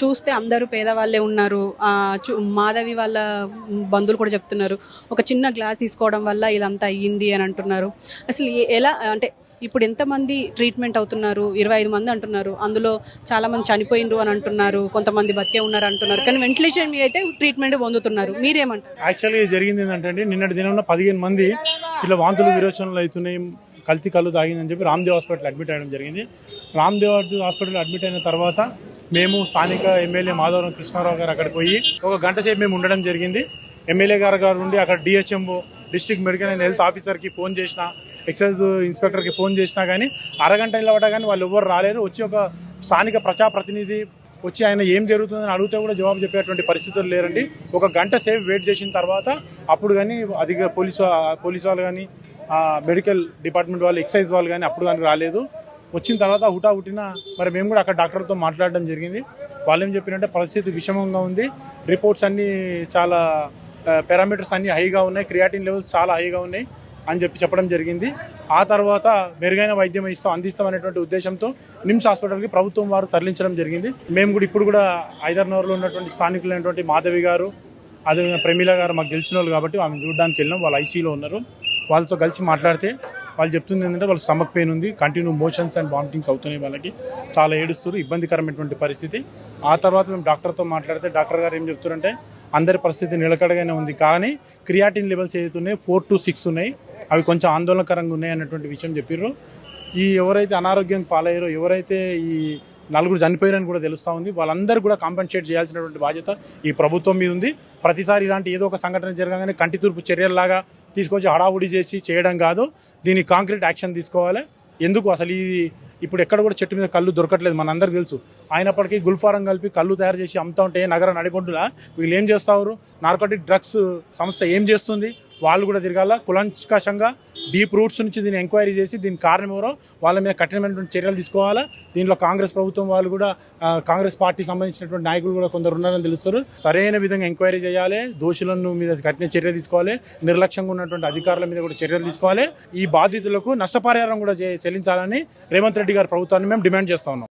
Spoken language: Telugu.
చూస్తే అందరూ పేదవాళ్ళే ఉన్నారు. మాధవి వాళ్ళ బంధువులు కూడా చెప్తున్నారు ఒక చిన్న గ్లాస్ తీసుకోవడం వల్ల ఇదంతా అయ్యింది అని అంటున్నారు. అసలు ఎలా అంటే ఇప్పుడు ఎంతమంది ట్రీట్మెంట్ అవుతున్నారు? 25 మంది అంటున్నారు. అందులో చాలా మంది చనిపోయినరు అని అంటున్నారు, కొంతమంది బతికే ఉన్నారు అంటున్నారు. కానీ వెంటిలేషన్ మీద అయితే ట్రీట్మెంట్ పొందుతున్నారు. మీరేమంటారు? యాక్చువల్గా జరిగింది ఏంటంటే నిన్నటి దినంలో 15 మంది ఇట్లా వాంతులు విరోచనలు అవుతున్నాయి, కల్తీ కళ్ళు తాగిందని చెప్పి రామ్దేవ్ హాస్పిటల్ అడ్మిట్ అయ్యడం జరిగింది. రామ్దేవ్ హాస్పిటల్ అడ్మిట్ అయిన తర్వాత మేము స్థానిక ఎమ్మెల్యే మాధవరం కృష్ణారావు గారు అక్కడికి పోయి ఒక గంట సేపు మేము ఉండడం జరిగింది. ఎమ్మెల్యే గారు నుండి అక్కడ DHMO district medical and health ఆఫీసర్కి ఫోన్ చేసినా, ఎక్సైజ్ ఇన్స్పెక్టర్కి ఫోన్ చేసినా కానీ అరగంట నిలబడ్డా కానీ వాళ్ళు ఎవరు రాలేరు. వచ్చి ఒక స్థానిక ప్రజాప్రతినిధి వచ్చి ఆయన ఏం జరుగుతుందని అడిగితే కూడా జవాబు చెప్పేటువంటి పరిస్థితులు లేరండి. ఒక గంట సేపు వెయిట్ చేసిన తర్వాత అప్పుడు కానీ అధిక పోలీసు వాళ్ళు కానీ మెడికల్ డిపార్ట్మెంట్ వాళ్ళు ఎక్సైజ్ వాళ్ళు కానీ అప్పుడు కానీ రాలేదు. వచ్చిన తర్వాత హుటాహుటిన మరి మేము కూడా అక్కడ డాక్టర్తో మాట్లాడడం జరిగింది. వాళ్ళు ఏం చెప్పినంటే పరిస్థితి విషమంగా ఉంది, రిపోర్ట్స్ అన్నీ చాలా పారామీటర్స్ అన్నీ హైగా ఉన్నాయి, క్రియాటిన్ లెవెల్స్ చాలా హైగా ఉన్నాయి అని చెప్పడం జరిగింది. ఆ తర్వాత మెరుగైన వైద్యం అందిస్తామనేటువంటి ఉద్దేశంతో నిమ్స్ హాస్పిటల్కి ప్రభుత్వం వారు తరలించడం జరిగింది. మేము కూడా ఇప్పుడు కూడా ఐదర్నగర్లో ఉన్నటువంటి స్థానికులైనటువంటి మాధవి గారు, అదేవిధంగా ప్రమీల గారు మాకు గెలిచిన వాళ్ళు కాబట్టి ఆమె చూడడానికి వెళ్ళినాం. వాళ్ళు ఐసీయూలో ఉన్నారు. వాళ్ళతో కలిసి మాట్లాడితే వాళ్ళు చెప్తుంది ఏంటంటే వాళ్ళు స్టమక్ పెయిన్ ఉంది, కంటిన్యూ మోషన్స్ అండ్ వామిటింగ్స్ అవుతున్నాయి, వాళ్ళకి చాలా ఏడుస్తారు, ఇబ్బందికరమైనటువంటి పరిస్థితి. ఆ తర్వాత మేము డాక్టర్తో మాట్లాడితే డాక్టర్ గారు ఏం చెప్తారంటే అందరి పరిస్థితి నిలకడగానే ఉంది, కానీ క్రియాటిన్ లెవెల్స్ ఏదైతే ఉన్నాయి 4 to 6 ఉన్నాయి, అవి కొంచెం ఆందోళనకరంగా ఉన్నాయి అన్నటువంటి విషయం చెప్పారు. ఈ ఎవరైతే అనారోగ్యం పాలయ్యారో, ఎవరైతే ఈ 4 చనిపోయారని కూడా తెలుస్తూ ఉంది, వాళ్ళందరూ కూడా కాంపెన్సేట్ చేయాల్సినటువంటి బాధ్యత ఈ ప్రభుత్వం మీద ఉంది. ప్రతిసారి ఇలాంటి ఏదో ఒక సంఘటన జరగగానే కంటి తూర్పు చర్యల్లాగా తీసుకొచ్చి హడావుడి చేసి చేయడం కాదు, దీనికి కాంక్రీట్ యాక్షన్ తీసుకోవాలి. ఎందుకు అసలు ఇప్పుడు ఎక్కడ కూడా చెట్టు మీద కళ్ళు దొరకట్లేదు, మనందరికీ తెలుసు. అయినప్పటికీ గుల్ఫారం కలిపి కళ్ళు తయారు చేసి అమ్ముతా ఉంటే నగర నడిబొడ్డులా వీళ్ళు ఏం చేస్తారు? నార్కోటిక్ డ్రగ్స్ సంస్థ ఏం చేస్తుంది? వాళ్ళు కూడా తిరగాల, కులంకషంగా డీప్ రూట్స్ నుంచి దీన్ని ఎంక్వైరీ చేసి దీని కారణం ఎవరో వాళ్ళ మీద కఠినమైనటువంటి చర్యలు తీసుకోవాలా. దీనిలో కాంగ్రెస్ ప్రభుత్వం వాళ్ళు కూడా, కాంగ్రెస్ పార్టీ సంబంధించినటువంటి నాయకులు కూడా కొందరు ఉన్నారని తెలుస్తారు. సరైన విధంగా ఎంక్వైరీ చేయాలి, దోషులను మీద కఠిన చర్య తీసుకోవాలి, నిర్లక్ష్యంగా ఉన్నటువంటి అధికారుల మీద కూడా చర్యలు తీసుకోవాలి. ఈ బాధితులకు నష్టపరిహారం కూడా చెల్లించాలని రేవంత్ రెడ్డి గారి ప్రభుత్వాన్ని మేము డిమాండ్ చేస్తా ఉన్నాం.